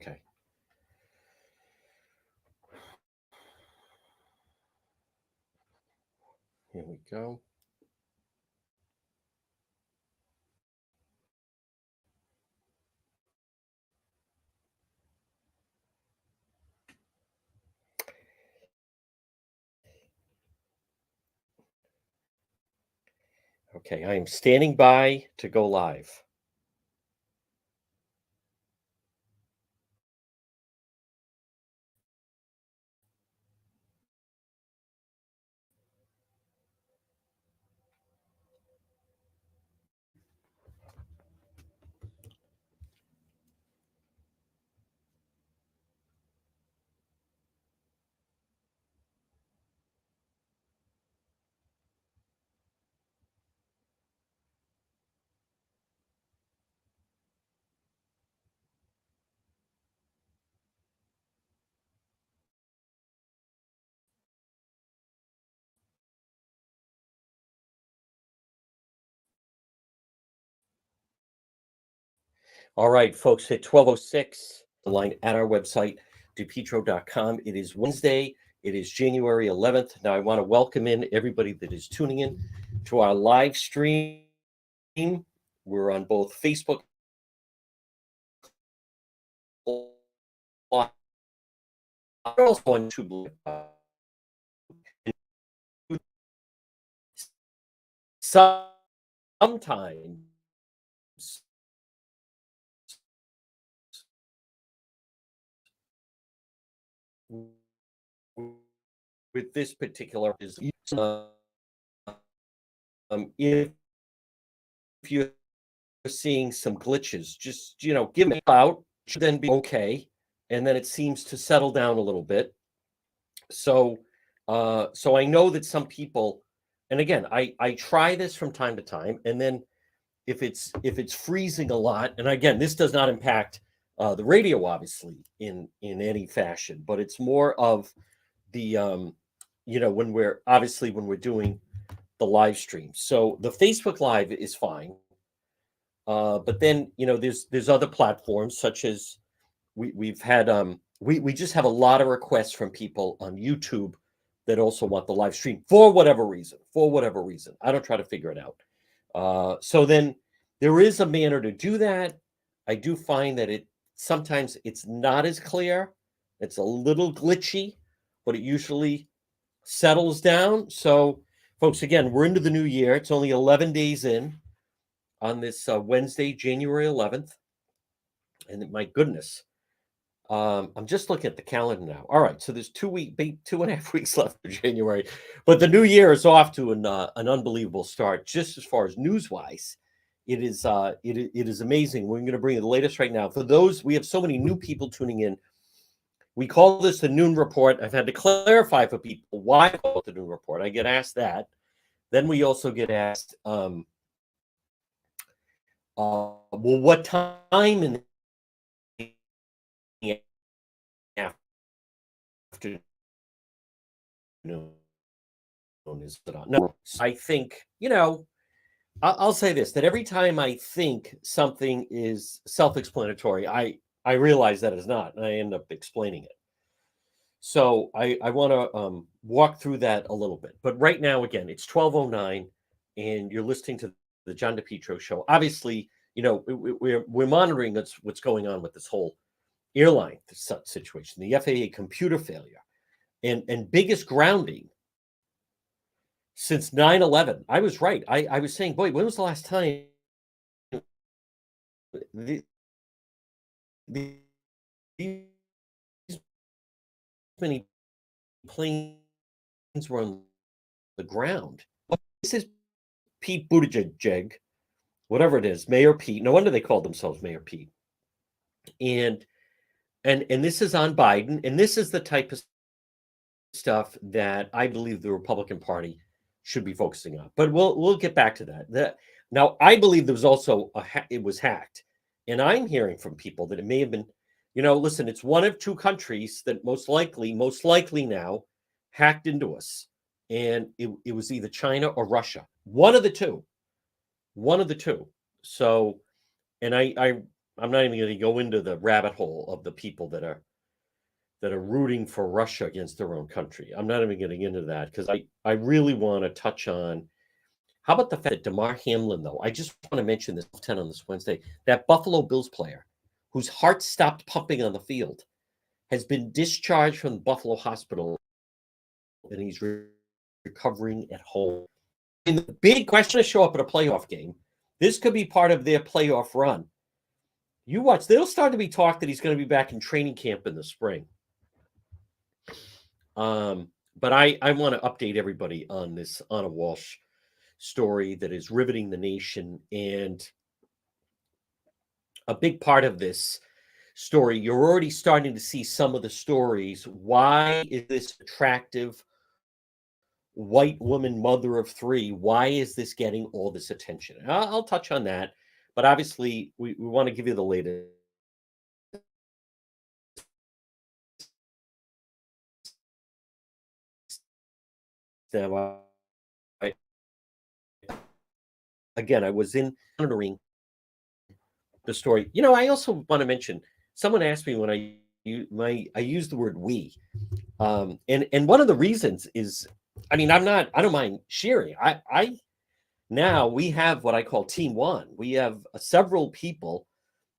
Okay. Here we go. Okay, I am standing by to go live. All right, folks, at 12:06, the line at our website, depetro.com. It is Wednesday. It is January 11th. Now, I want to welcome in everybody that is tuning in to our live stream. We're on both Facebook Live, also on YouTube. Sometimes with this particular is if you're seeing some glitches, just give me out, should then be okay, and then it seems to settle down a little bit. So so I know that some people, and again, I try this from time to time, and then if it's freezing a lot, and again, this does not impact the radio obviously in any fashion, but it's more of the when we're doing the live stream. So the Facebook Live is fine, but then there's other platforms such as we've had we just have a lot of requests from people on YouTube that also want the live stream for whatever reason. For whatever reason, I don't try to figure it out. So then there is a manner to do that. I do find that sometimes it's not as clear. It's a little glitchy, but it usually settles down. So, folks, again, we're into the new year. It's only 11 days in on this Wednesday, January 11th. And my goodness, I'm just looking at the calendar now. All right, so there's 2.5 weeks left of January, but the new year is off to an unbelievable start. Just as far as news wise, it is amazing. We're going to bring you the latest right now. For those, we have so many new people tuning in. We call this the Noon Report. I've had to clarify for people why I call it the Noon Report. I get asked that. Then we also get asked, well, what time in the afternoon is it on? No, I think, I'll say this, that every time I think something is self-explanatory, I realize that it's not, and I end up explaining it. So I want to walk through that a little bit. But right now, again, it's 12:09, and you're listening to the John DePetro show. Obviously, we're monitoring what's going on with this whole airline situation, the FAA computer failure, and biggest grounding since 9/11. I was right. I was saying, boy, when was the last time these many planes were on the ground? This is Pete Buttigieg, whatever it is, Mayor Pete. No wonder they called themselves Mayor Pete. And this is on Biden, and this is the type of stuff that I believe the Republican Party should be focusing on. But we'll get back to that. Now, I believe there was also it was hacked, and I'm hearing from people that it may have been. Listen, it's one of two countries that most likely now hacked into us, and it was either China or Russia. One of the two. So, and I I'm not even going to go into the rabbit hole of the people that are rooting for Russia against their own country. I'm not even getting into that because I really want to touch on how about the fact that DeMar Hamlin, though? I just want to mention this 10 on this Wednesday. That Buffalo Bills player whose heart stopped pumping on the field has been discharged from the Buffalo hospital and he's recovering at home. And the big question to show up at a playoff game, this could be part of their playoff run. You watch, there'll start to be talk that he's going to be back in training camp in the spring. But I want to update everybody on this Ana Walshe story that is riveting the nation. And a big part of this story, you're already starting to see some of the stories. Why is this attractive white woman, mother of three? Why is this getting all this attention? And I'll touch on that. But obviously, we want to give you the latest. Again, I was monitoring the story. I also want to mention, someone asked me when I use the word we. And one of the reasons is, I don't mind sharing. Now we have what I call Team One. We have several people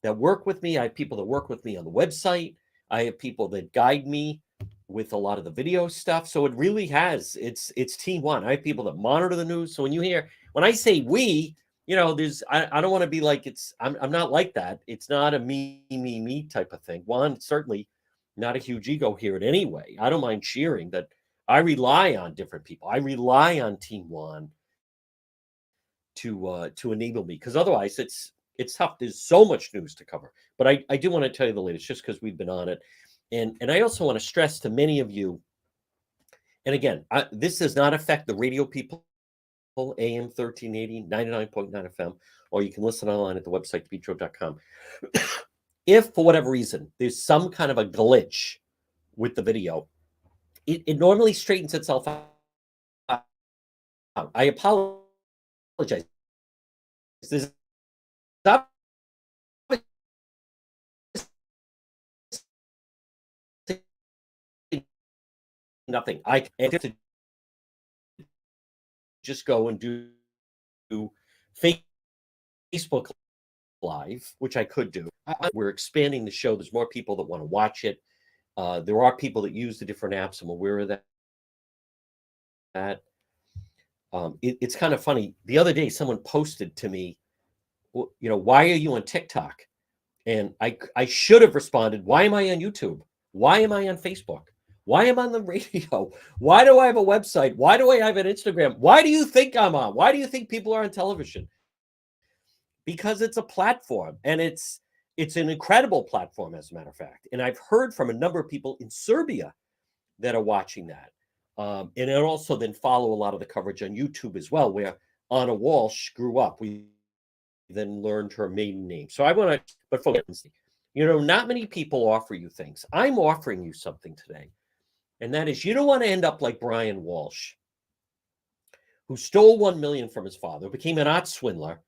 that work with me. I have people that work with me on the website. I have people that guide me with a lot of the video stuff. So it really it's Team One. I have people that monitor the news. So when I say we, I don't want to be like I'm not like that. It's not a me type of thing. One, certainly not a huge ego here in any way. I don't mind cheering that I rely on different people. I rely on Team One to enable me, because otherwise it's tough. There's so much news to cover. But I do want to tell you the latest just because we've been on it. And I also want to stress to many of you, and again, this does not affect the radio people, AM 1380, 99.9 FM, or you can listen online at the website, depetro.com. If for whatever reason there's some kind of a glitch with the video, it normally straightens itself out. I apologize. There's nothing. I have to just go and do Facebook Live, which I could do. We're expanding the show. There's more people that want to watch it. There are people that use the different apps. I'm aware of that. It's kind of funny. The other day, someone posted to me, why are you on TikTok? And I should have responded, why am I on YouTube? Why am I on Facebook? Why am I on the radio? Why do I have a website? Why do I have an Instagram? Why do you think I'm on? Why do you think people are on television? Because it's a platform, and it's an incredible platform, as a matter of fact. And I've heard from a number of people in Serbia that are watching that. And also then follow a lot of the coverage on YouTube as well, where Ana Walshe grew up. We then learned her maiden name. So I want to, but folks, not many people offer you things. I'm offering you something today. And that is, you don't want to end up like Brian Walsh, who stole $1 million from his father, became an art swindler.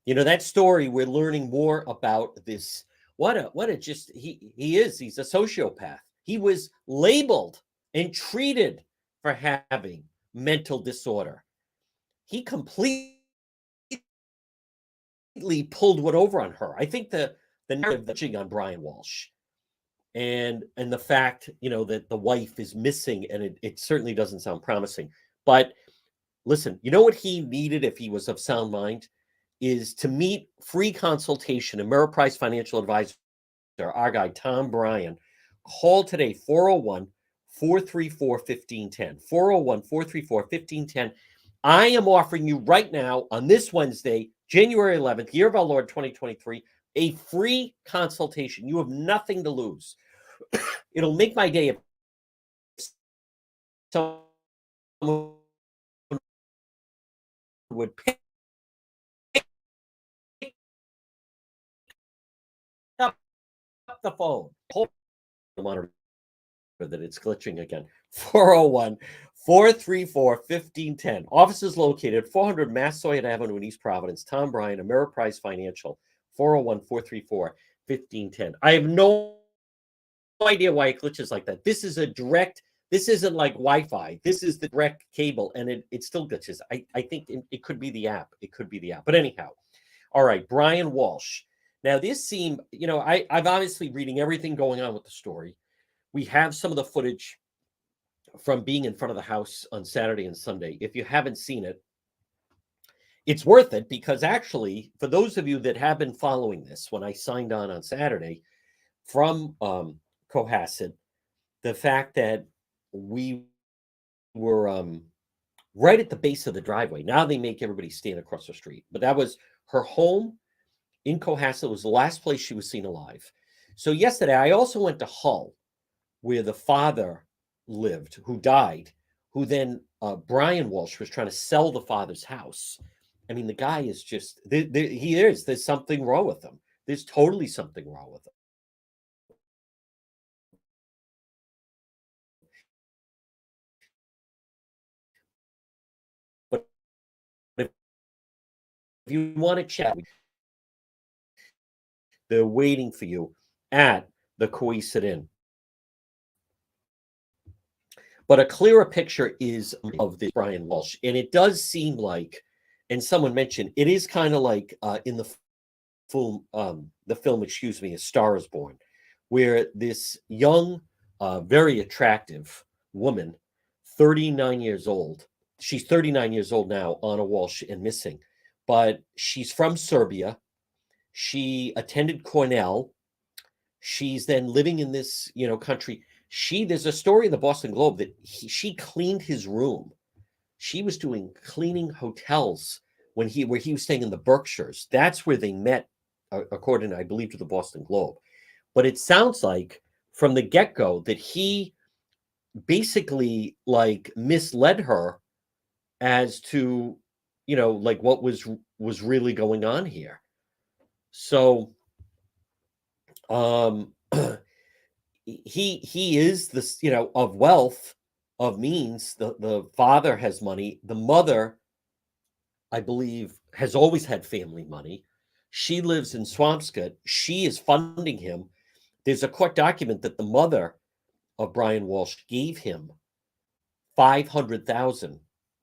That story, we're learning more about this. He's a sociopath. He was labeled and treated for having mental disorder. He completely pulled one over on her. I think the narrative on Brian Walsh and the fact, that the wife is missing, and it certainly doesn't sound promising. But listen, you know what he needed if he was of sound mind is to meet free consultation. Ameriprise Financial Advisor, our guy, Tom Bryan. Call today, 401-434-1510. 401-434-1510. I am offering you right now on this Wednesday, January 11th, year of our Lord 2023, a free consultation. You have nothing to lose. It'll make my day if someone would pick up the phone. Hold the monitor that it's glitching again. 401-434-1510. Offices located 400 Massasoit Avenue in East Providence. Tom Bryan, Ameriprise Financial. 401-434-1510. 1510. I have no idea why it glitches like that. This is a direct, this isn't like Wi-Fi. This is the direct cable, and it still glitches. I think it could be the app. It could be the app. But anyhow, all right, Brian Walsh. Now, this seemed, I've obviously reading everything going on with the story. We have some of the footage from being in front of the house on Saturday and Sunday. If you haven't seen it, it's worth it because actually, for those of you that have been following this, when I signed on Saturday from Cohasset, the fact that we were right at the base of the driveway. Now they make everybody stand across the street, but that was her home in Cohasset. Was the last place she was seen alive. So yesterday, I also went to Hull, where the father lived, who died, who then Brian Walsh was trying to sell the father's house. I mean, the guy is just, there's something wrong with him. There's totally something wrong with him. But if you want to chat, they're waiting for you at the Cohasset Inn. But a clearer picture is of this Brian Walsh. And it does seem like, and someone mentioned, it is kind of like in the film, excuse me, A Star is Born, where this young, very attractive woman, 39 years old, she's 39 years old now, Ana Walsh, and missing, but she's from Serbia. She attended Cornell. She's then living in this, country. There's a story in the Boston Globe that she cleaned his room. She was doing cleaning hotels where he was staying in the Berkshires. That's where they met, according, I believe, to the Boston Globe. But it sounds like from the get-go that he basically like misled her as to, like what was really going on here. So he is this, of wealth, of means. The father has money. The mother, I believe, has always had family money. She lives in Swampscott. She is funding him. There's a court document that the mother of Brian Walsh gave him 500,000,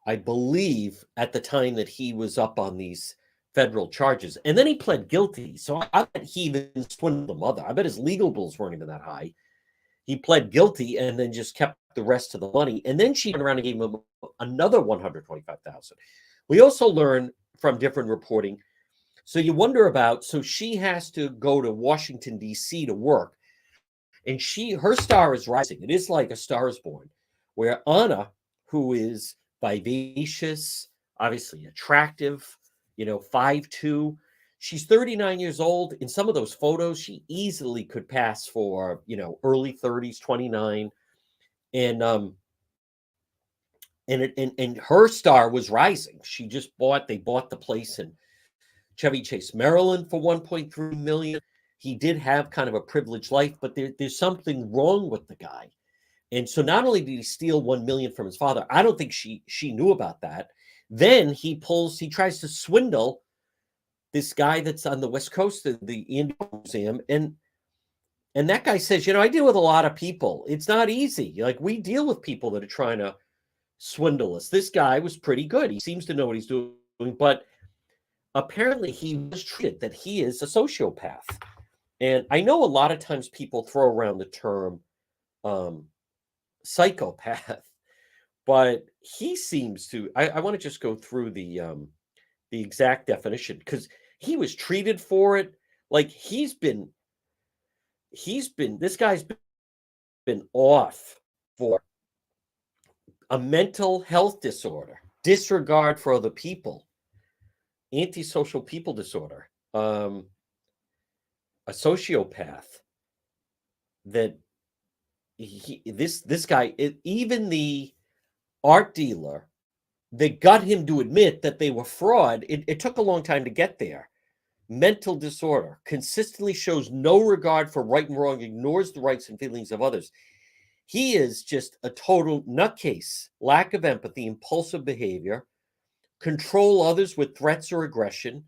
I believe, at the time that he was up on these federal charges. And then he pled guilty. So I bet he even swindled the mother. I bet his legal bills weren't even that high. He pled guilty and then just kept the rest of the money. And then she went around and gave him another 125,000. We also learn from different reporting. So you wonder about, so she has to go to Washington, D.C. to work. And her star is rising. It is like A Star is Born, where Anna, who is vivacious, obviously attractive, 5'2", she's 39 years old. In some of those photos, she easily could pass for, early 30s, 29. And her star was rising. They bought the place in Chevy Chase, Maryland for 1.3 million. He did have kind of a privileged life, but there's something wrong with the guy. And so not only did he steal 1 million from his father, I don't think she knew about that. Then he tries to swindle this guy that's on the West Coast of the Indian Museum. And that guy says, I deal with a lot of people. It's not easy. Like, we deal with people that are trying to swindle us. This guy was pretty good. He seems to know what he's doing, but apparently he was treated that he is a sociopath. And I know a lot of times people throw around the term psychopath, but he seems to. I want to just go through the exact definition, because he was treated for it. Like, this guy's been off for a mental health disorder, disregard for other people, antisocial people disorder, a sociopath. That this guy, even the art dealer that got him to admit that they were fraud, it took a long time to get there. Mental disorder, consistently shows no regard for right and wrong, ignores the rights and feelings of others. He is just a total nutcase. Lack of empathy, impulsive behavior, control others with threats or aggression,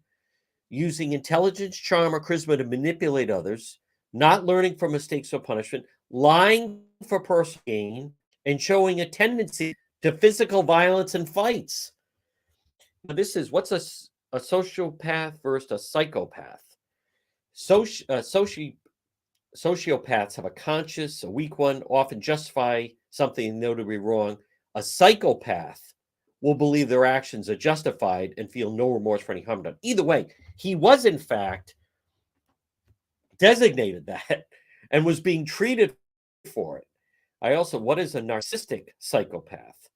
using intelligence, charm, or charisma to manipulate others, not learning from mistakes or punishment, lying for personal gain, and showing a tendency to physical violence and fights. Now, this is what's a sociopath versus a psychopath. Soci, soci, Sociopaths have a conscience, a weak one, often justify something they know to be wrong. A psychopath will believe their actions are justified and feel no remorse for any harm done. Either way, he was in fact designated that and was being treated for it. What is a narcissistic psychopath?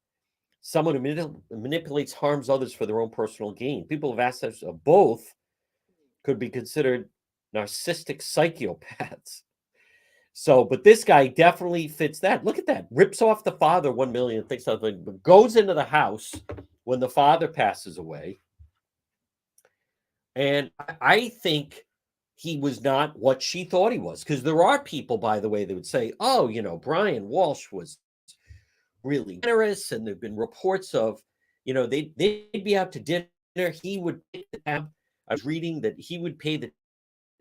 Someone who manipulates, harms others for their own personal gain. People have asked us both could be considered narcissistic psychopaths. So, but this guy definitely fits that. Look at that. Rips off the father 1 million, thinks something, but goes into the house when the father passes away. And I think he was not what she thought he was. Because there are people, by the way, that would say, oh, Brian Walsh was really generous. And there've been reports of, they'd be out to dinner. He would pay the tab. I was reading that he would pay the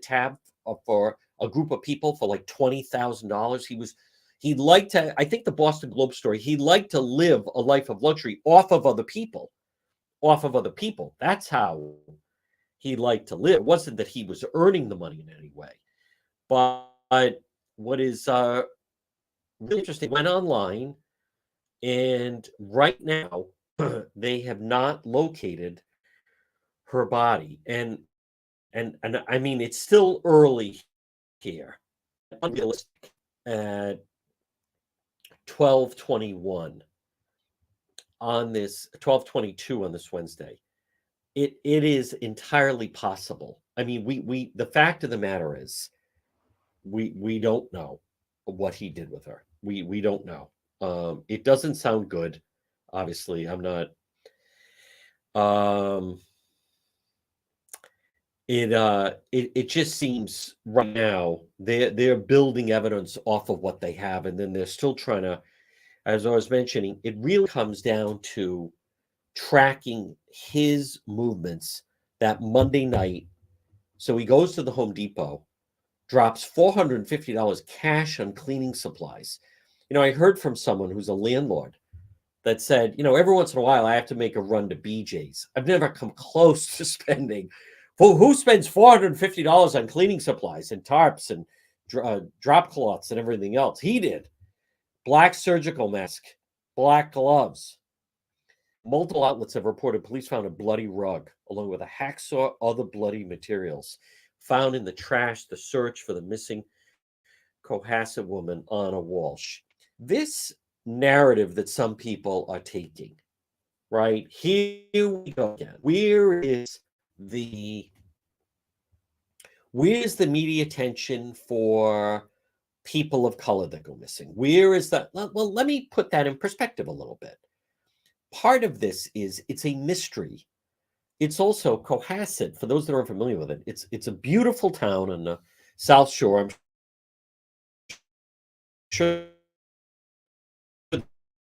tab for a group of people for like $20,000. He liked to, I think the Boston Globe story, he liked to live a life of luxury off of other people. That's how he liked to live. It wasn't that he was earning the money in any way. But what is really interesting, went online, and right now they have not located her body. And I mean, it's still early here. Unrealistic at 12:21 on this 12:22 on this Wednesday. It is entirely possible. I mean, we the fact of the matter is we don't know what he did with her. We don't know. It doesn't sound good. Obviously, I'm not. It just seems right now they're building evidence off of what they have, and then they're still trying to, as I was mentioning, it really comes down to tracking his movements that Monday night. So he goes to the Home Depot, drops $450 cash on cleaning supplies. I heard from someone who's a landlord that said, every once in a while I have to make a run to BJ's. I've never come close to spending. Well, who spends $450 on cleaning supplies and tarps and drop cloths and everything else? He did. Black surgical mask, black gloves. Multiple outlets have reported police found a bloody rug along with a hacksaw, other bloody materials found in the trash. The search for the missing Cohasset woman, Ana Walshe. This narrative that some people are taking, right? Here we go again. Where's the media attention for people of color that go missing? Where is that? Well, let me put that in perspective a little bit. Part of this is it's a mystery. It's also Cohasset, for those that aren't familiar with it. It's a beautiful town on the South Shore. I'm sure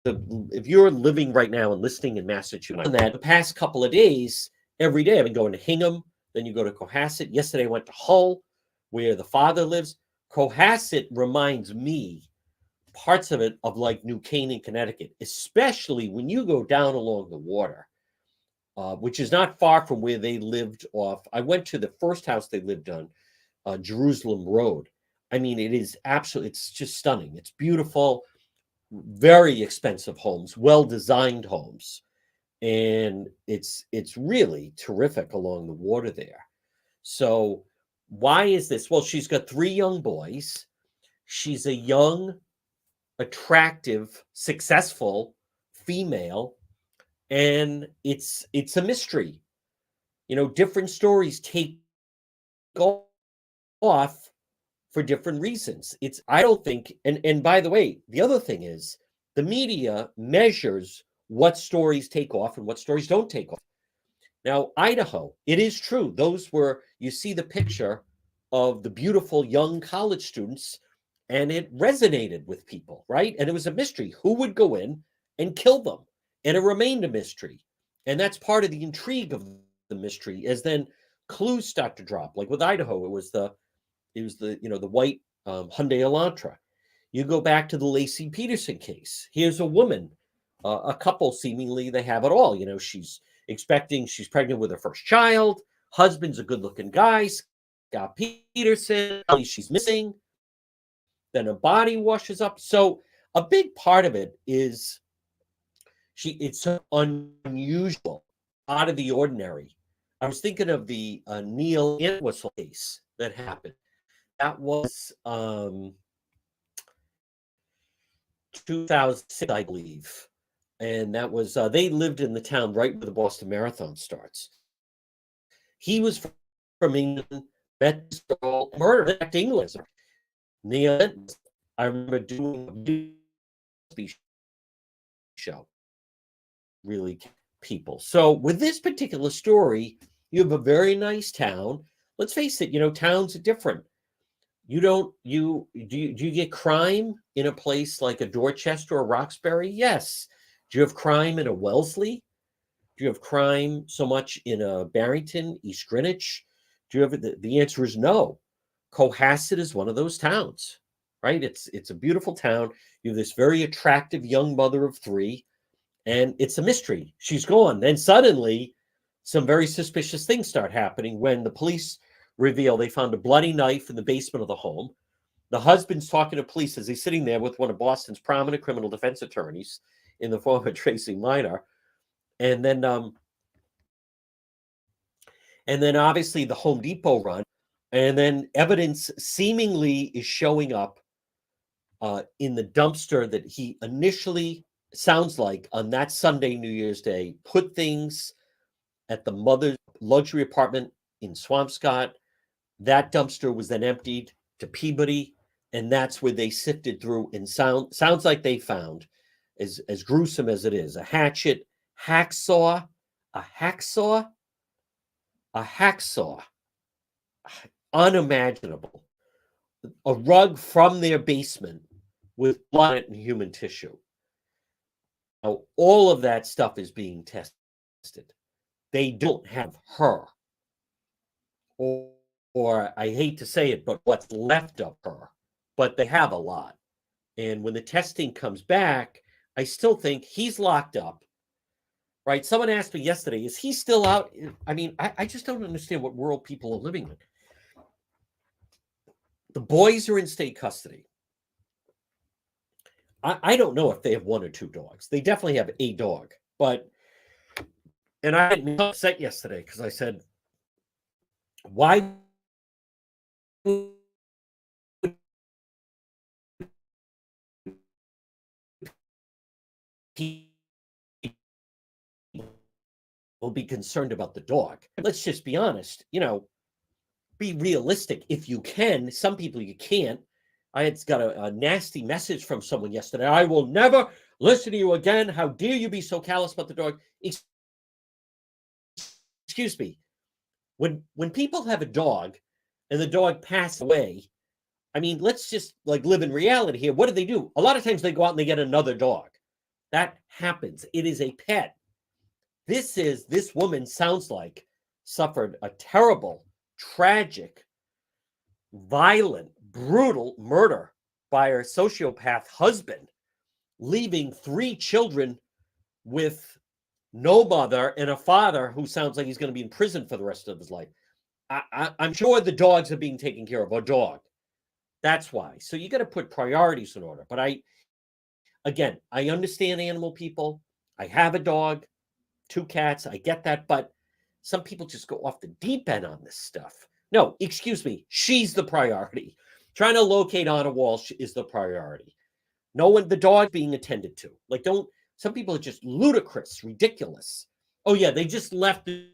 if you're living right now and listening in Massachusetts, that the past couple of days, every day I've been going to Hingham, then you go to Cohasset. Yesterday I went to Hull, where the father lives. Cohasset reminds me, parts of it, of like New Canaan, Connecticut, especially when you go down along the water, which is not far from where they lived off. I went to the first house they lived on, Jerusalem Road. I mean, it's just stunning. It's beautiful, very expensive homes, well-designed homes. And it's really terrific along the water there. So why is this? Well, she's got 3 young boys. She's a young, attractive, successful female, and it's a mystery. Different stories take off for different reasons. I don't think, and by the way, the other thing is the media measures what stories take off and what stories don't take off. Now, Idaho, it is true. You see the picture of the beautiful young college students, and it resonated with people, right? And it was a mystery. Who would go in and kill them? And it remained a mystery. And that's part of the intrigue of the mystery, is then clues start to drop. Like with Idaho, it was the the white Hyundai Elantra. You go back to the Lacey Peterson case. Here's a woman, a couple seemingly they have it all. She's pregnant with her first child. Husband's a good-looking guy, Scott Peterson. She's missing. Then a body washes up. So a big part of it is it's so unusual, out of the ordinary. I was thinking of the Neil Entwistle case that happened. That was 2006, I believe. And that was, they lived in the town right where the Boston Marathon starts. He was from England, met this girl, murdered back to England. Neil, I remember doing a show, really people. So with this particular story, you have a very nice town. Let's face it, towns are different. Do you get crime in a place like a Dorchester or Roxbury? Yes. Do you have crime in a Wellesley? Do you have crime so much in a Barrington, East Greenwich? Do you have the answer is no. Cohasset is one of those towns, right? It's a beautiful town. You have this very attractive young mother of three, and it's a mystery. She's gone. Then suddenly, some very suspicious things start happening when the police reveal they found a bloody knife in the basement of the home. The husband's talking to police as he's sitting there with one of Boston's prominent criminal defense attorneys in the form of Tracy Minor. And then obviously the Home Depot run. And then evidence seemingly is showing up in the dumpster that he initially, sounds like, on that Sunday, New Year's Day, put things at the mother's luxury apartment in Swampscott. That dumpster was then emptied to Peabody, and that's where they sifted through and sounds like they found, as gruesome as it is, a hatchet, hacksaw, unimaginable, a rug from their basement with blood and human tissue. Now, all of that stuff is being tested. They don't have her, or I hate to say it, but what's left of her, but they have a lot. And when the testing comes back, I still think he's locked up, right? Someone asked me yesterday, is he still out? I mean, I just don't understand what world people are living in. The boys are in state custody. I don't know if they have one or two dogs. They definitely have a dog. And I got upset yesterday because I said, why will be concerned about the dog? Let's just be honest, be realistic if you can. Some people you can't. I had got a nasty message from someone yesterday. I will never listen to you again. How dare you be so callous about the dog? Excuse me. When people have a dog and the dog passes away, I mean, let's just live in reality here. What do? A lot of times they go out and they get another dog. That happens. It is a pet. This woman sounds like suffered a terrible, tragic, violent, brutal murder by her sociopath husband, leaving 3 children with no mother and a father who sounds like he's going to be in prison for the rest of his life. I'm sure the dogs are being taken care of, a dog. That's why. So you got to put priorities in order. But I understand animal people. I have a dog, 2 cats. I get that. But some people just go off the deep end on this stuff. No, excuse me. She's the priority. Trying to locate Ana Walshe is the priority. The dog being attended to. Some people are just ludicrous, ridiculous. Oh, yeah, they just left the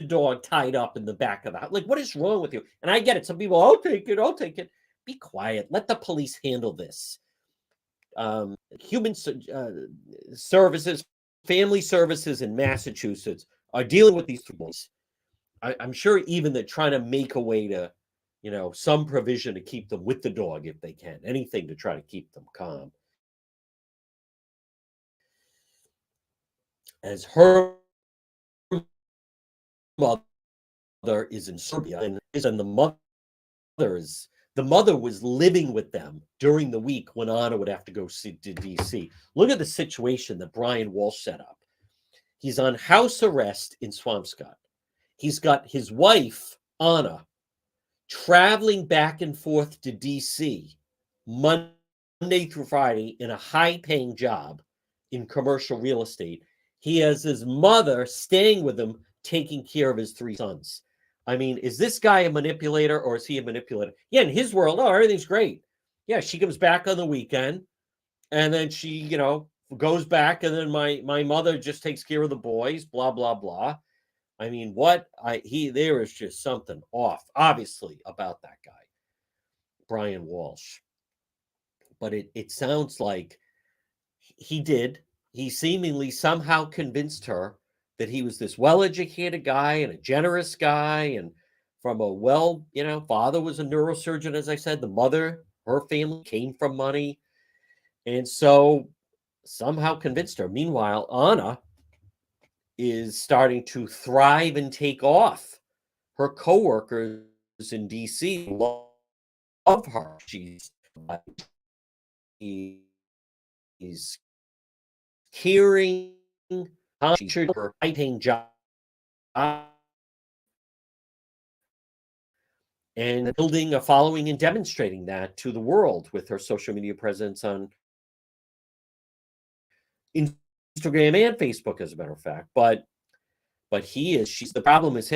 dog tied up in the back of the house. What is wrong with you? And I get it. Some people, I'll take it. Be quiet. Let the police handle this. Human services, family services in Massachusetts are dealing with these 3 boys. I'm sure even they're trying to make a way to, some provision to keep them with the dog if they can. Anything to try to keep them calm. As her mother is in Serbia, and the mother was living with them during the week when Anna would have to go to DC. Look at the situation that Brian Walsh set up. He's on house arrest in Swampscott. He's got his wife, Anna, traveling back and forth to DC Monday through Friday in a high-paying job in commercial real estate. He has his mother staying with him, taking care of his 3 sons. I mean, is this guy a manipulator or is he a manipulator? Yeah, in his world, oh, everything's great. Yeah, she comes back on the weekend and then she, goes back and then my mother just takes care of the boys, blah, blah, blah. I mean, there is just something off, obviously, about that guy, Brian Walsh. But it sounds like he seemingly somehow convinced her that he was this well-educated guy and a generous guy and from a father was a neurosurgeon, as I said. The mother, her family came from money. And so somehow convinced her. Meanwhile, Anna is starting to thrive and take off. Her coworkers in DC love her. She's caring. She's her high-paying job and building a following and demonstrating that to the world with her social media presence on Instagram and Facebook, as a matter of fact. But the problem is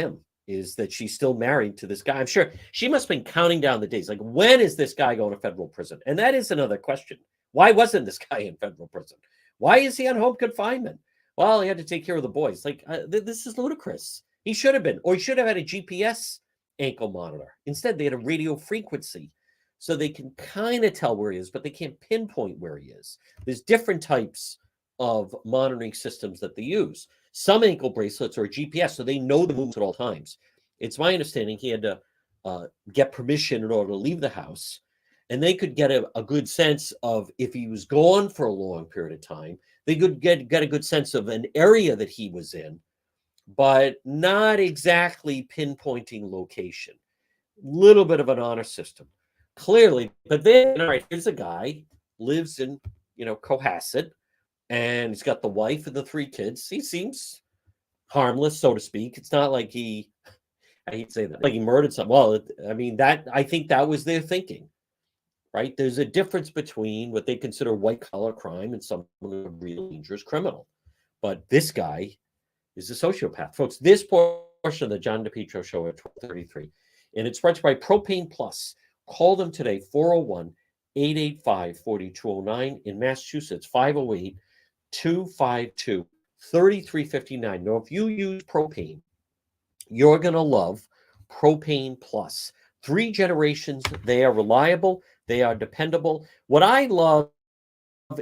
that she's still married to this guy. I'm sure she must have been counting down the days. Like, when is this guy going to federal prison? And that is another question. Why wasn't this guy in federal prison? Why is he on home confinement? Well, he had to take care of the boys. Like, this is ludicrous. He should have been, or he should have had a GPS ankle monitor. Instead, they had a radio frequency so they can kind of tell where he is, but they can't pinpoint where he is. There's different types of monitoring systems that they use. Some ankle bracelets are GPS, so they know the movements at all times. It's my understanding he had to get permission in order to leave the house, and they could get a good sense of if he was gone for a long period of time. They could get a good sense of an area that he was in, but not exactly pinpointing location. Little bit of an honor system, clearly. But then, all right, here's a guy, lives in, Cohasset, and he's got the wife and the 3 kids. He seems harmless, so to speak. It's not like I hate to say that, like he murdered someone. Well, I think that was their thinking, right? There's a difference between what they consider white-collar crime and someone a real dangerous criminal. But this guy is a sociopath. Folks, this portion of the John DePietro Show at 12:33, and it's brought to you by Propane Plus. Call them today, 401-885-4209 in Massachusetts, 508-252-3359. Now, if you use propane, you're going to love Propane Plus. 3 generations, they are reliable, they are dependable. What I love,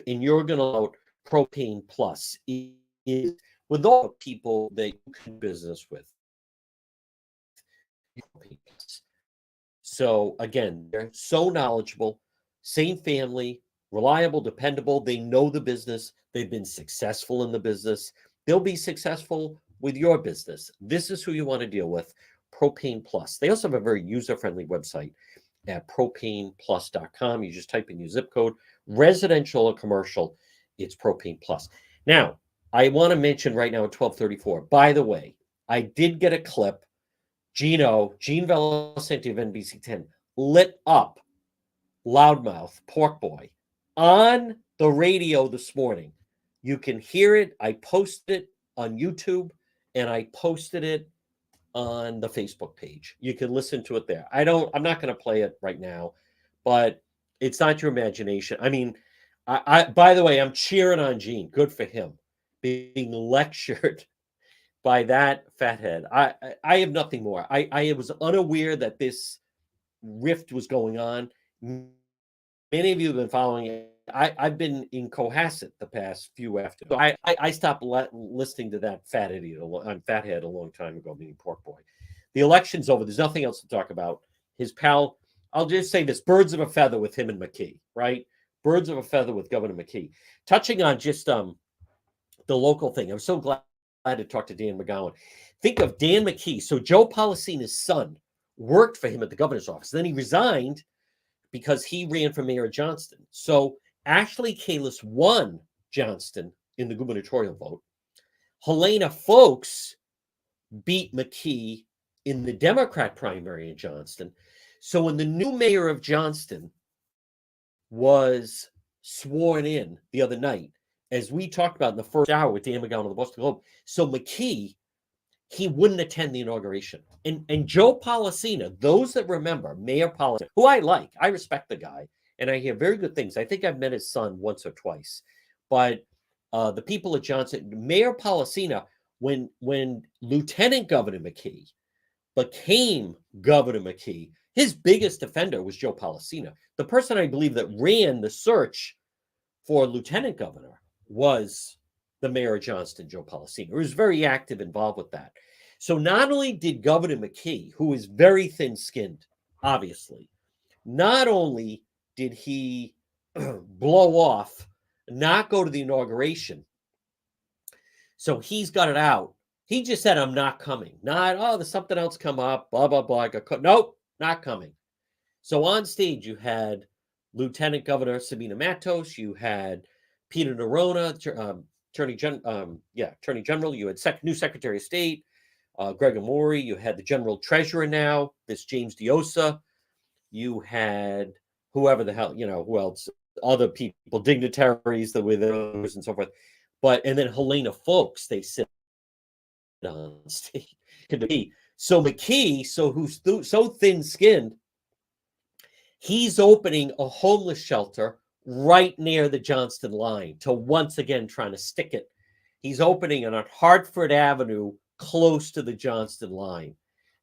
and you're going to love Propane Plus, is with all the people that you can business with. So again, they're so knowledgeable, same family, reliable, dependable. They know the business. They've been successful in the business. They'll be successful with your business. This is who you want to deal with, Propane Plus. They also have a very user-friendly website at propaneplus.com. You just type in your zip code, residential or commercial, it's Propane Plus. Now, I want to mention right now at 12:34, by the way, I did get a clip. Gene Velocenti of NBC10 lit up Loudmouth, Pork Boy, on the radio this morning. You can hear it. I posted it on YouTube, and I posted it on the Facebook page. You can listen to it there. I'm not going to play it right now, but it's not your imagination. I mean, I by the way, I'm cheering on Gene. Good for him being lectured by that fathead. I have nothing more. I was unaware that this rift was going on. Many of you have been following it. I've been in Cohasset the past few after. So I stopped listening to that fathead a long time ago, meaning Pork Boy. The election's over. There's nothing else to talk about. His pal, I'll just say this, birds of a feather with him and McKee, right? Birds of a feather with Governor McKee. Touching on just the local thing. I'm so glad glad to talk to Dan McGowan. Think of Dan McKee. So Joe Policina's son worked for him at the governor's office. Then he resigned because he ran for mayor of Johnston. So Ashley Kalis won Johnston in the gubernatorial vote. Helena Folks beat McKee in the Democrat primary in Johnston. So when the new mayor of Johnston was sworn in the other night, as we talked about in the first hour with Dan McGowan of the Boston Globe, so McKee, he wouldn't attend the inauguration. And Joe Policina, those that remember, Mayor Policina, who I like, I respect the guy, and I hear very good things. I think I've met his son once or twice. But the people at Johnson, Mayor Policina, when Lieutenant Governor McKee became Governor McKee, his biggest defender was Joe Policina. The person I believe that ran the search for lieutenant governor was the mayor of Johnston, Joe Policina, who was very active, involved with that. So not only did Governor McKee, who is very thin-skinned, obviously, not only did he blow off, not go to the inauguration, so he's got it out. He just said, I'm not coming. Not, oh, there's something else come up, blah, blah, blah. Nope, not coming. So on stage, you had Lieutenant Governor Sabina Matos, you had Peter Nerona, Attorney General, you had new Secretary of State, Greg Amori, you had the General Treasurer now, this James Diosa, you had whoever the hell, who else, other people, dignitaries, the widows and so forth. And then Helena Folks, they sit on stage. So McKee, who's so thin-skinned, he's opening a homeless shelter right near the Johnston line to once again trying to stick it. He's opening it on Hartford Avenue close to the Johnston line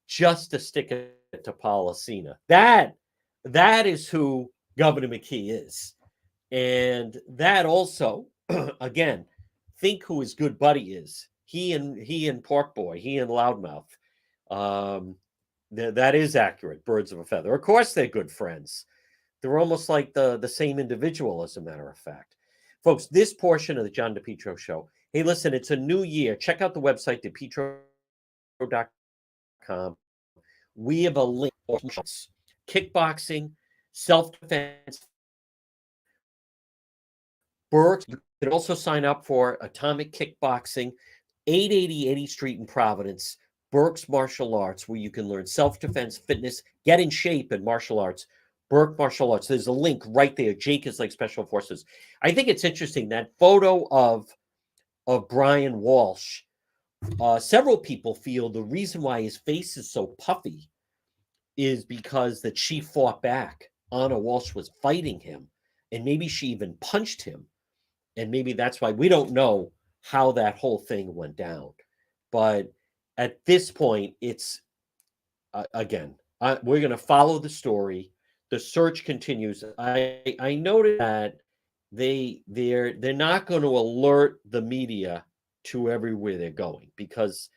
just to stick it to Policina. That is who Governor McKee is. And that also, again, think who his good buddy is. He and Pork Boy, he and Loudmouth. That is accurate. Birds of a feather. Of course, they're good friends. They're almost like the same individual, as a matter of fact. Folks, this portion of the John DePietro Show. Hey, listen, it's a new year. Check out the website, depetro.com. We have a link for kickboxing, self-defense, Burks. You can also sign up for Atomic Kickboxing, 880 80th Street in Providence, Burke's Martial Arts, where you can learn self-defense, fitness, get in shape in martial arts. Burke Martial Arts. There's a link right there. Jake is like Special Forces. I think it's interesting, that photo of Brian Walsh. Several people feel the reason why his face is so puffy is because that she fought back. Ana Walshe was fighting him, and maybe she even punched him. And maybe that's why we don't know how that whole thing went down. But at this point, it's, again, we're going to follow the story. The search continues. I noted that they're not going to alert the media to everywhere they're going, because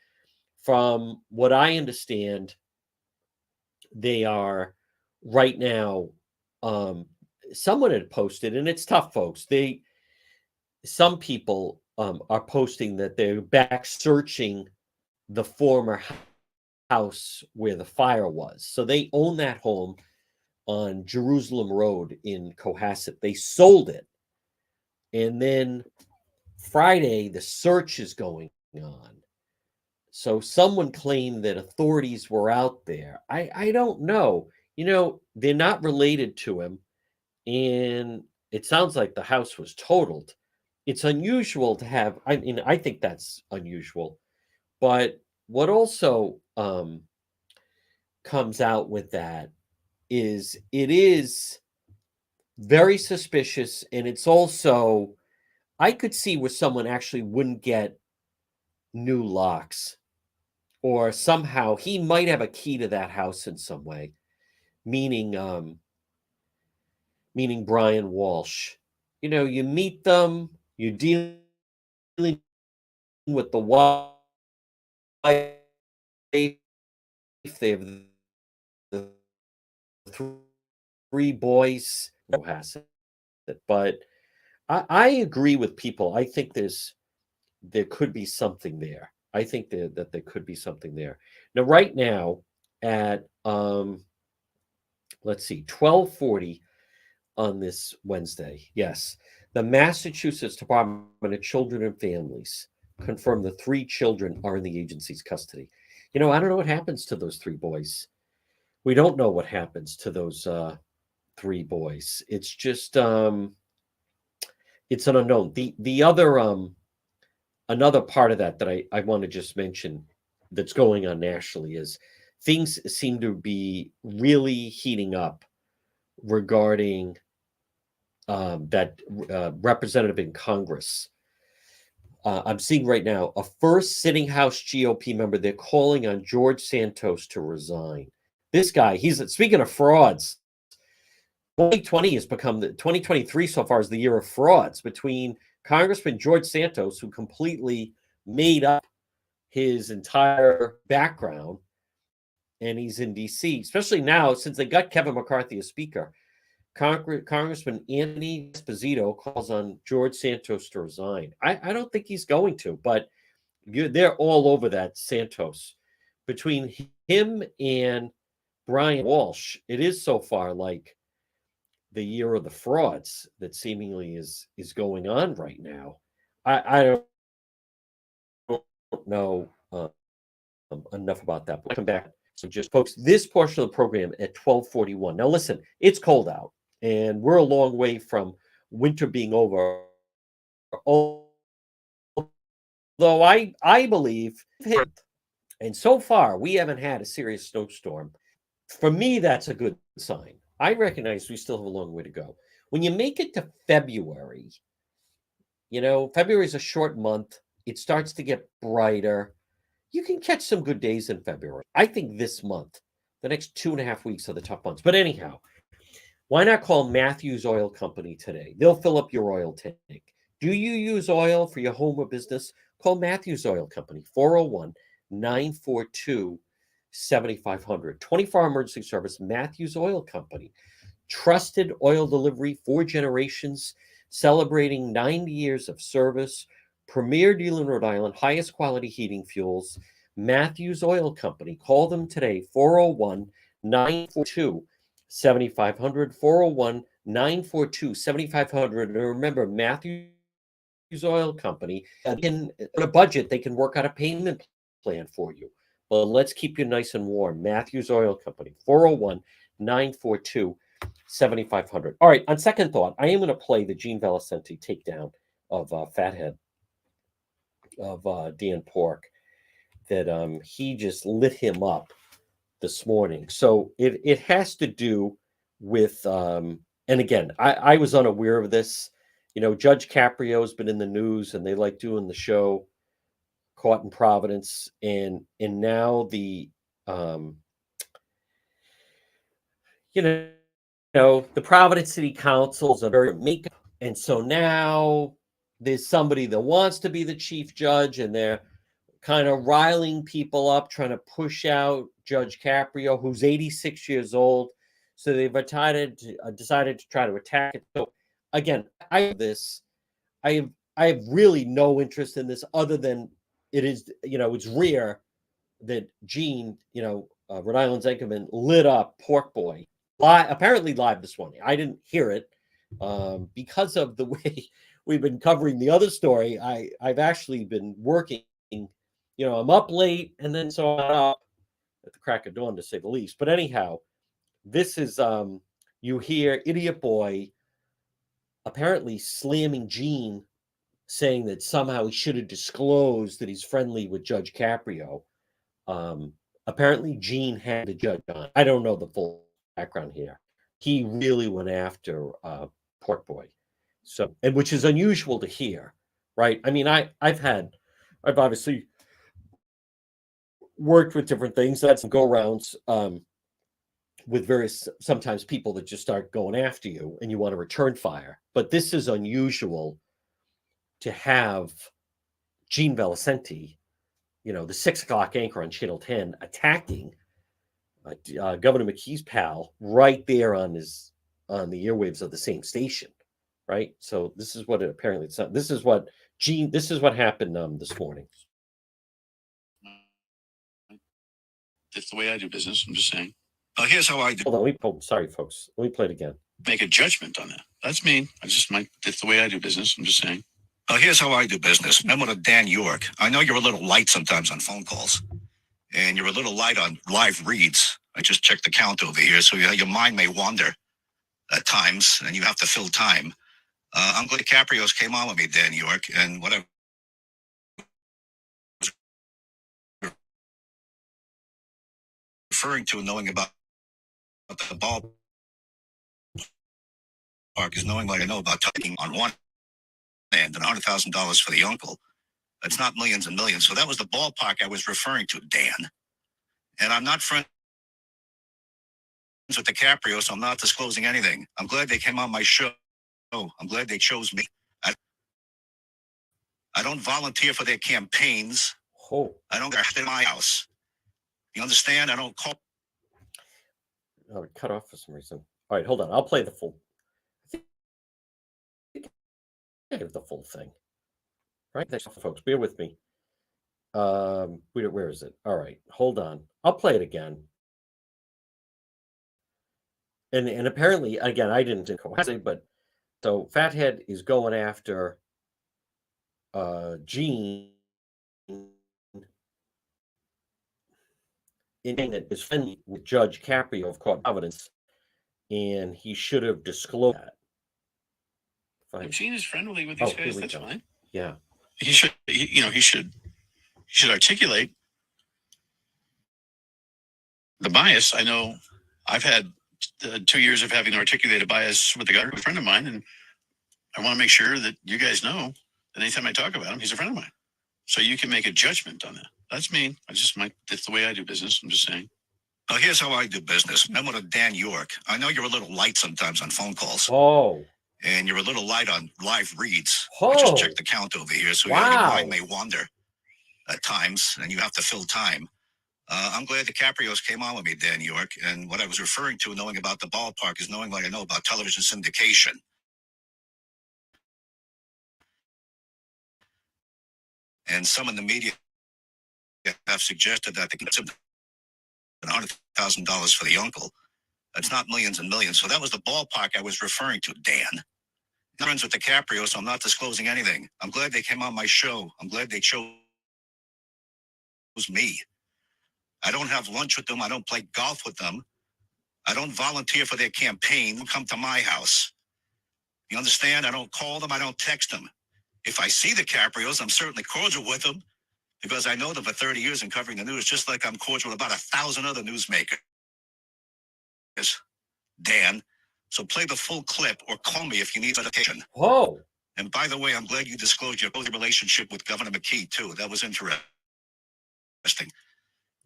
from what I understand, they are right now, someone had posted, and it's tough, folks. Some people are posting that they're back searching the former house where the fire was. So they own that home on Jerusalem Road in Cohasset. They sold it. And then Friday, the search is going on. So someone claimed that authorities were out there. I don't know. They're not related to him. And it sounds like the house was totaled. It's unusual to have, I think that's unusual. But what also comes out with that is it is very suspicious. And it's also, I could see where someone actually wouldn't get new locks, or somehow he might have a key to that house in some way, meaning Brian Walsh. You meet them, you're dealing with the wife, they have the three boys. But I agree with people. I think there's there could be something there. I think that there could be something there. Now, right now, at let's see, 12:40 on this Wednesday. Yes, the Massachusetts Department of Children and Families confirmed the three children are in the agency's custody. I don't know what happens to those three boys. We don't know what happens to those three boys. It's just it's an unknown. The other another part of that I want to just mention that's going on nationally is things seem to be really heating up regarding that representative in Congress. I'm seeing right now a first sitting House GOP member. They're calling on George Santos to resign. This guy, he's speaking of frauds. 2020 has become 2023 so far is the year of frauds between Congressman George Santos, who completely made up his entire background, and he's in DC, especially now since they got Kevin McCarthy as Speaker. Congressman Anthony Esposito calls on George Santos to resign. I don't think he's going to, but they're all over that Santos. Between him and Brian Walsh, it is so far like the year of the frauds that seemingly is going on right now. I don't know enough about that. But we'll come back. So just folks, this portion of the program at 12:41. Now listen, it's cold out, and we're a long way from winter being over. Although I believe, and so far we haven't had a serious snowstorm. For me, that's a good sign. I recognize we still have a long way to go. When you make it to February, February is a short month. It starts to get brighter. You can catch some good days in February. I think this month, the next 2.5 weeks are the tough months. But anyhow, why not call Matthews Oil Company today? They'll fill up your oil tank. Do you use oil for your home or business? Call Matthews Oil Company, 401-942-7500. 24-hour emergency service, Matthews Oil Company. Trusted oil delivery, 4 generations, celebrating 90 years of service. Premier dealer in Rhode Island, highest quality heating fuels, Matthews Oil Company. Call them today, 401-942-7500, 401-942-7500. And remember, Matthews Oil Company, in a budget, they can work out a payment plan for you. But let's keep you nice and warm. Matthews Oil Company, 401-942-7500. All right, on second thought, I am going to play the Gene Valicenti takedown of Fathead, of Dan Pork, that he just lit him up this morning. So it has to do with, and again, I was unaware of this. Judge Caprio's been in the news, and they like doing the show Caught in Providence, and now the the Providence City Council is a very makeup, and so now there's somebody that wants to be the chief judge, and they're kind of riling people up, trying to push out Judge Caprio, who's 86 years old. So they've decided to try to attack it. So again, I have really no interest in this, other than it is, it's rare that Gene, Rhode Island's Anchorman, lit up Pork Boy apparently live this morning. I didn't hear it because of the way we've been covering the other story. I've actually been working. I'm up late, and then so I'm up at the crack of dawn, to say the least. But anyhow, this is you hear Idiot Boy apparently slamming Gene, saying that somehow he should have disclosed that he's friendly with Judge Caprio. Apparently Gene had the judge on. I don't know the full background here. He really went after Pork Boy, so, and which is unusual to hear, right? I mean, I've obviously worked with different things. That's some go-rounds with various, sometimes people that just start going after you and you want to return fire. But this is unusual to have Gene Valicenti, the 6 o'clock anchor on Channel 10, attacking Governor McKee's pal right there on the airwaves of the same station, right? So this is what it apparently. This is what Gene, this is what happened this morning. That's the way I do business. I'm just saying. Here's how I do. Hold on, sorry, folks. Let me play it again. Make a judgment on that. That's me. That's the way I do business. I'm just saying. Here's how I do business. Remember to Dan York. I know you're a little light sometimes on phone calls, and you're a little light on live reads. I just checked the count over here, so your mind may wander at times, and you have to fill time. I'm glad DiCaprio's came on with me, Dan York, and what I was referring to, knowing about the ballpark, is knowing what I know about taking on one hand and $100,000 for the uncle. That's not millions and millions. So that was the ballpark I was referring to, Dan. And I'm not friends with DiCaprio, so I'm not disclosing anything. I'm glad they came on my show. I'm glad they chose me. I don't volunteer for their campaigns. Oh. I don't get in my house. You understand? I don't call. Oh, it cut off for some reason. All right, hold on. I'll play the full. I have the full thing. Right, thanks, folks. Bear with me. Where is it? All right, hold on. I'll play it again. And apparently, again, I didn't say, but so Fathead is going after Gene in that is friendly with Judge Caprio of Court Providence, and he should have disclosed that. Fine. If Gene is friendly with these guys, that's fine. Yeah, he should. He should articulate the bias. I know I've had 2 years of having to articulate a bias with a friend of mine, and I want to make sure that you guys know that anytime I talk about him, he's a friend of mine. So you can make a judgment on that. That's me. That's the way I do business. I'm just saying. Here's how I do business. Remember to Dan York. I know you're a little light sometimes on phone calls. Oh. And you're a little light on live reads. Oh. I just checked the count over here, so wow. Your mind may wander at times, and you have to fill time. I'm glad DiCaprio's came on with me, Dan York, and what I was referring to, knowing about the ballpark, is knowing what I know about television syndication. And some in the media have suggested that they can get $100,000 for the uncle. That's not millions and millions. So that was the ballpark I was referring to, Dan. I'm friends with DiCaprio, so I'm not disclosing anything. I'm glad they came on my show. I'm glad they chose me. I don't have lunch with them. I don't play golf with them. I don't volunteer for their campaign. They don't come to my house. You understand? I don't call them. I don't text them. If I see the Caprios, I'm certainly cordial with them because I know them for 30 years in covering the news, just like I'm cordial with about 1,000 other newsmakers. Dan, so play the full clip or call me if you need education. Whoa. And by the way, I'm glad you disclosed your relationship with Governor McKee, too. That was interesting.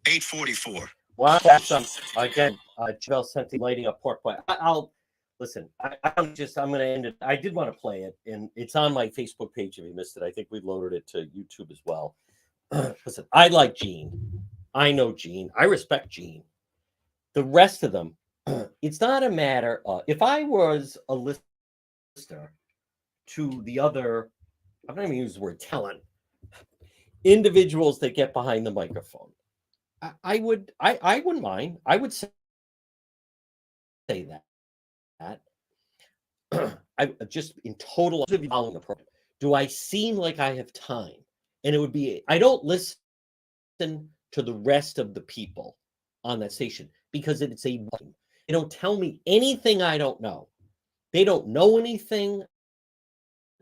844. Well, that's again, Javel sent the lighting up pork pie. I'll listen. I'm going to end it. I did want to play it, and it's on my Facebook page if you missed it. I think we loaded it to YouTube as well. Listen, I like Gene. I know Gene. I respect Gene. The rest of them, it's not a matter of, if I was a listener to the other, I'm not even use the word talent, individuals that get behind the microphone, I wouldn't mind. I would say that. I just in total following the program. Do I seem like I have time? And it would be, I don't listen to the rest of the people on that station because it's a, they don't tell me anything I don't know. They don't know anything.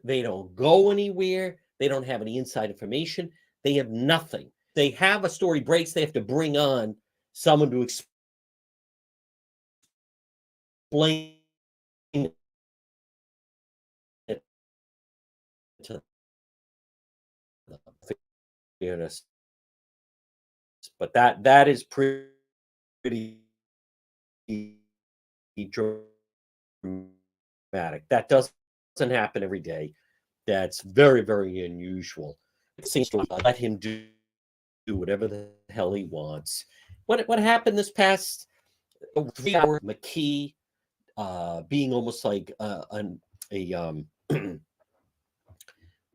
They don't go anywhere. They don't have any inside information. They have nothing. They have a story breaks. They have to bring on someone to explain it to the fairness. But that is pretty dramatic. That doesn't happen every day. That's very, very unusual. It seems to let him do whatever the hell he wants. What happened this past 3 hours? McKee being almost like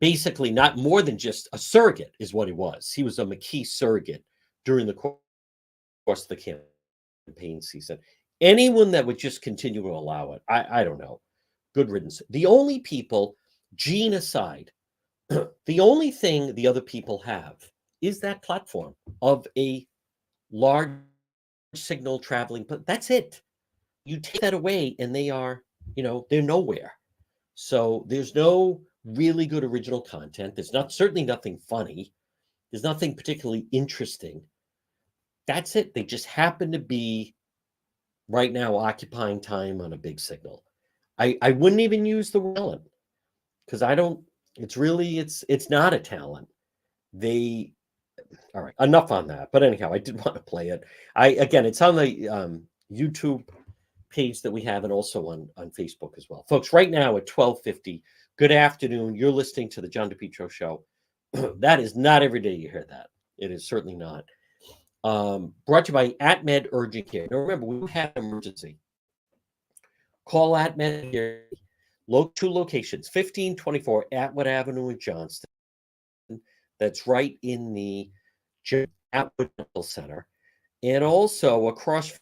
basically not more than just a surrogate is what he was. He was a McKee surrogate during the course of the campaign season. Anyone that would just continue to allow it, I don't know. Good riddance. The only people, Gene aside, the only thing the other people have is that platform of a large signal traveling, but that's it. You take that away and they are, they're nowhere. So there's no really good original content. There's certainly nothing funny. There's nothing particularly interesting. That's it. They just happen to be right now occupying time on a big signal. I wouldn't even use the word talent because I don't. It's not a talent. They All right. Enough on that. But anyhow, I did want to play it. It's on the YouTube page that we have and also on Facebook as well. Folks, right now at 12:50, good afternoon. You're listening to the John DePietro Show. That is not every day you hear that. It is certainly not. Brought to you by AtMed Urgent Care. Now remember, we have an emergency. Call AtMed here. 2 locations, 1524 Atwood Avenue in Johnston. That's right in the Atwood Medical Center. And also across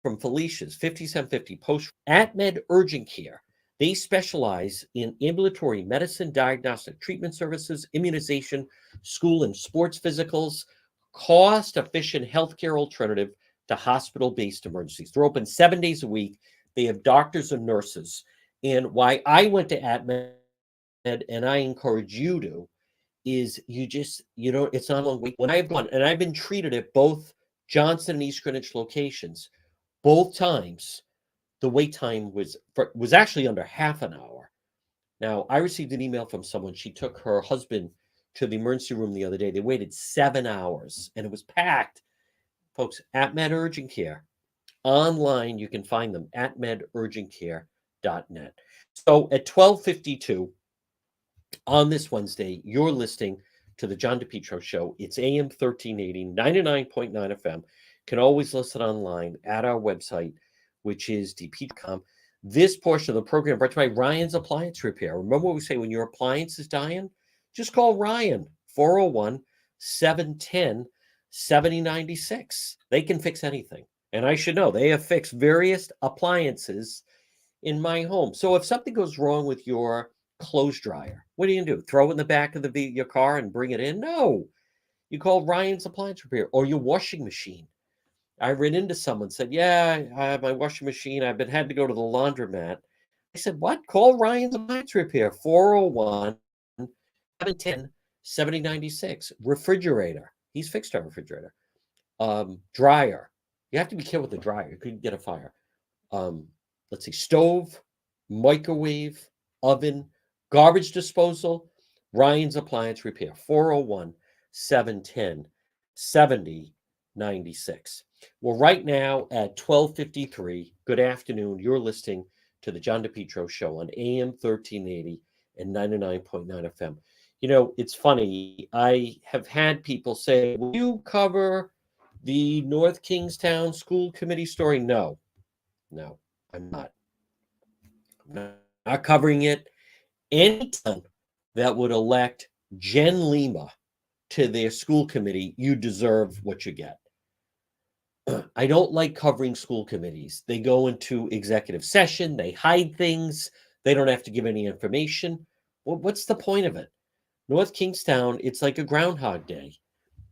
from Felicia's, 5750 Post. AtMed Urgent Care. They specialize in ambulatory medicine, diagnostic treatment services, immunization, school and sports physicals, cost-efficient healthcare alternative to hospital-based emergencies. They're open 7 days a week. They have doctors and nurses. And why I went to AtMed, and I encourage you to, is it's not a long wait. When I've gone, and I've been treated at both Johnston and East Greenwich locations, both times, the wait time was actually under half an hour. Now, I received an email from someone. She took her husband to the emergency room the other day. They waited 7 hours, and it was packed. Folks, AtMed Urgent Care. Online, you can find them at medurgentcare.net. So at 12:52 on this Wednesday, you're listening to the John DePietro Show. It's AM 1380, 99.9 FM. Can always listen online at our website, which is dp.com. This portion of the program brought to you by Ryan's Appliance Repair. Remember what we say, when your appliance is dying, just call Ryan, 401-710-7096. They can fix anything. And I should know, they have fixed various appliances in my home. So if something goes wrong with your clothes dryer, what do? Throw it in the back of your car and bring it in? No. You call Ryan's Appliance Repair. Or your washing machine. I ran into someone, said, yeah, I have my washing machine. Had to go to the laundromat. I said, what? Call Ryan's Appliance Repair, 401-710-7096. Refrigerator. He's fixed our refrigerator. Dryer. You have to be careful with the dryer. You could get a fire. Let's see, stove, microwave, oven, garbage disposal, Ryan's Appliance Repair, 401-710-7096. Well, right now at 12:53, good afternoon. You're listening to the John DePietro Show on AM 1380 and 99.9 FM. It's funny. I have had people say, will you cover the North Kingstown School Committee story? No, I'm not. I'm not covering it. Anytime that would elect Jen Lima to their school committee, you deserve what you get. I don't like covering school committees. They go into executive session. They hide things. They don't have to give any information. Well, what's the point of it? North Kingstown, it's like a Groundhog Day.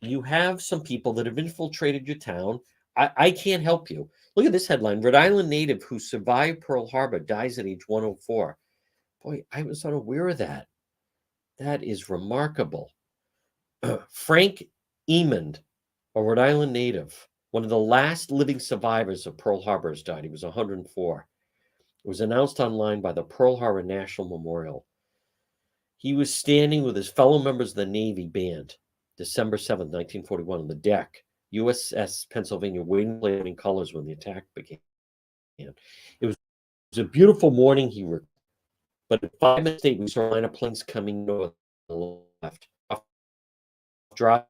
You have some people that have infiltrated your town. I can't help you. Look at this headline. Rhode Island native who survived Pearl Harbor dies at age 104. Boy, I was unaware of that. That is remarkable. Frank Emond, a Rhode Island native, one of the last living survivors of Pearl Harbor, has died. He was 104. It was announced online by the Pearl Harbor National Memorial. He was standing with his fellow members of the Navy band, December 7th, 1941, on the deck, USS Pennsylvania, waving flaming colors when the attack began. It was a beautiful morning, but at 5 minutes late, we saw a line of planes coming north on the left. Drop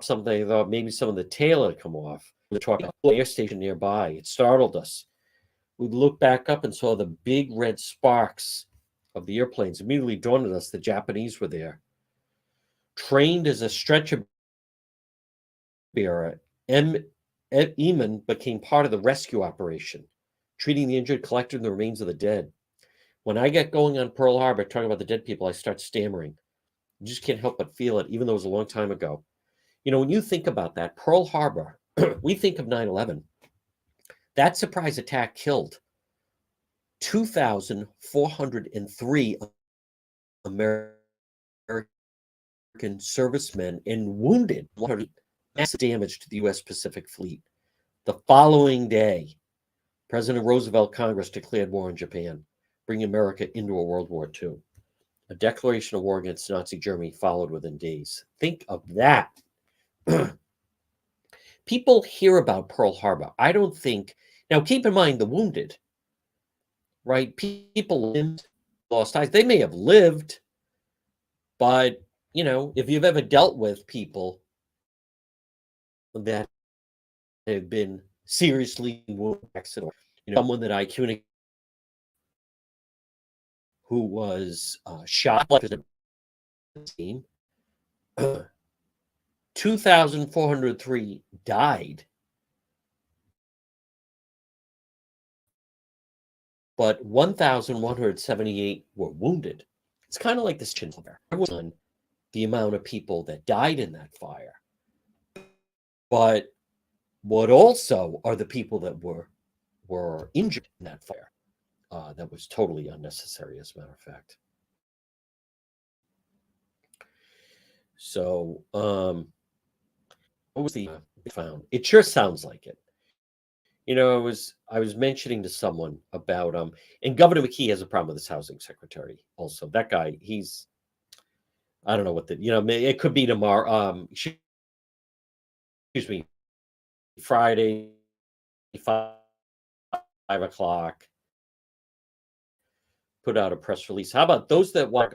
something, I thought maybe some of the tail had come off. The truck, air station nearby. It startled us. We looked back up and saw the big red sparks of the airplanes, immediately dawned on us the Japanese were there. Trained as a stretcher bearer, Eamon became part of the rescue operation, treating the injured, collecting the remains of the dead. When I get going on Pearl Harbor talking about the dead people, I start stammering. You just can't help but feel it, even though it was a long time ago. When you think about that, Pearl Harbor, we think of 9/11. That surprise attack killed 2,403 American servicemen and wounded 100, massive damage to the U.S. Pacific Fleet. The following day, President Roosevelt Congress declared war on Japan, bringing America into a World War II. A declaration of war against Nazi Germany followed within days. Think of that. People hear about Pearl Harbor. I don't think. Now, keep in mind the wounded, right? People lost eyes. They may have lived, but, if you've ever dealt with people that have been seriously wounded, accident, someone that I communicate who was shot like a team, 2,403 died, but 1,178 were wounded. It's kind of like this chin fire. The amount of people that died in that fire. But what also are the people that were injured in that fire? That was totally unnecessary, as a matter of fact. So, what was the found? It sure sounds like it. I was mentioning to someone about and Governor McKee has a problem with his housing secretary. Also, that guy, I don't know what it could be tomorrow. Excuse me, Friday, 5 o'clock. Put out a press release. How about those that want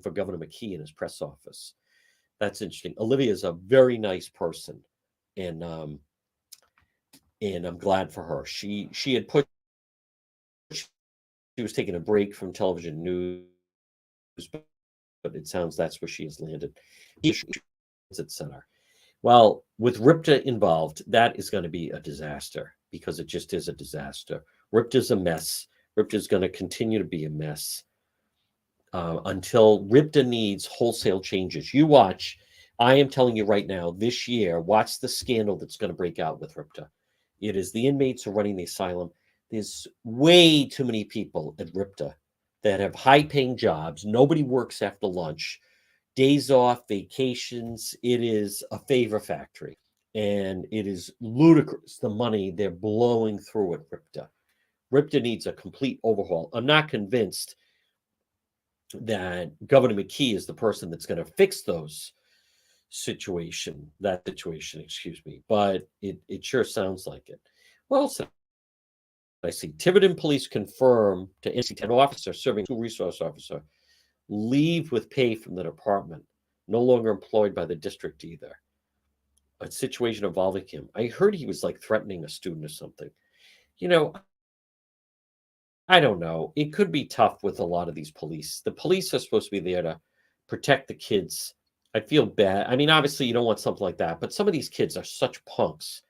for Governor McKee in his press office? That's interesting. Olivia is a very nice person, and I'm glad for her. She had put she was taking a break from television news, but it sounds that's where she has landed. Center. Well, with RIPTA involved, that is going to be a disaster because it just is a disaster. RIPTA is a mess. RIPTA is going to continue to be a mess until RIPTA needs wholesale changes. You watch. I am telling you right now, this year, watch the scandal that's going to break out with RIPTA. It is the inmates who are running the asylum. There's way too many people at RIPTA that have high-paying jobs. Nobody works after lunch. Days off, vacations. It is a favor factory. And it is ludicrous, the money they're blowing through at RIPTA. RIPTA needs a complete overhaul. I'm not convinced that Governor McKee is the person that's going to fix that situation, excuse me. But it sure sounds like it. Well, so I see Tiverton police confirm to NC-10 officer serving school resource officer leave with pay from the department, no longer employed by the district either. A situation involving him. I heard he was like threatening a student or something. I don't know. It could be tough with a lot of these police. The police are supposed to be there to protect the kids. I feel bad. I mean, obviously you don't want something like that, but some of these kids are such punks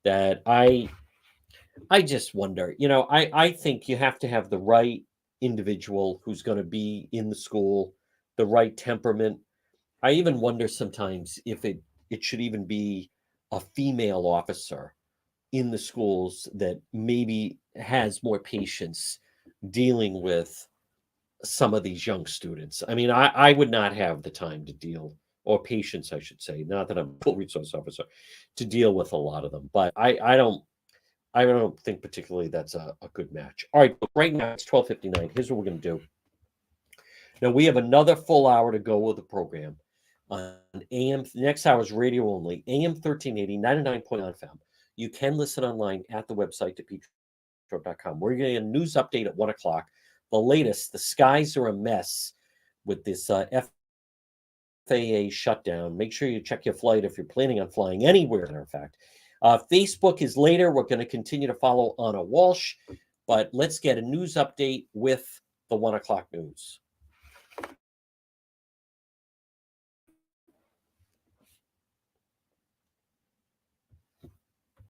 that I just wonder, I think you have to have the right individual who's going to be in the school, the right temperament. I even wonder sometimes if it should even be a female officer in the schools that maybe has more patience dealing with some of these young students. I mean, I would not have the time to deal, or patience, I should say, not that I'm a full resource officer, to deal with a lot of them. But I don't think particularly that's a good match. All right, right now it's 12:59. Here's what we're going to do. Now we have another full hour to go with the program on AM. Next hour is radio only, AM 1380, 99.9 FM. You can listen online at the website, depetro.com. We're getting a news update at 1 o'clock. The latest, the skies are a mess with this FAA shutdown. Make sure you check your flight if you're planning on flying anywhere, as a matter of fact. Facebook is later. We're going to continue to follow Ana Walshe, but let's get a news update with the 1 o'clock news.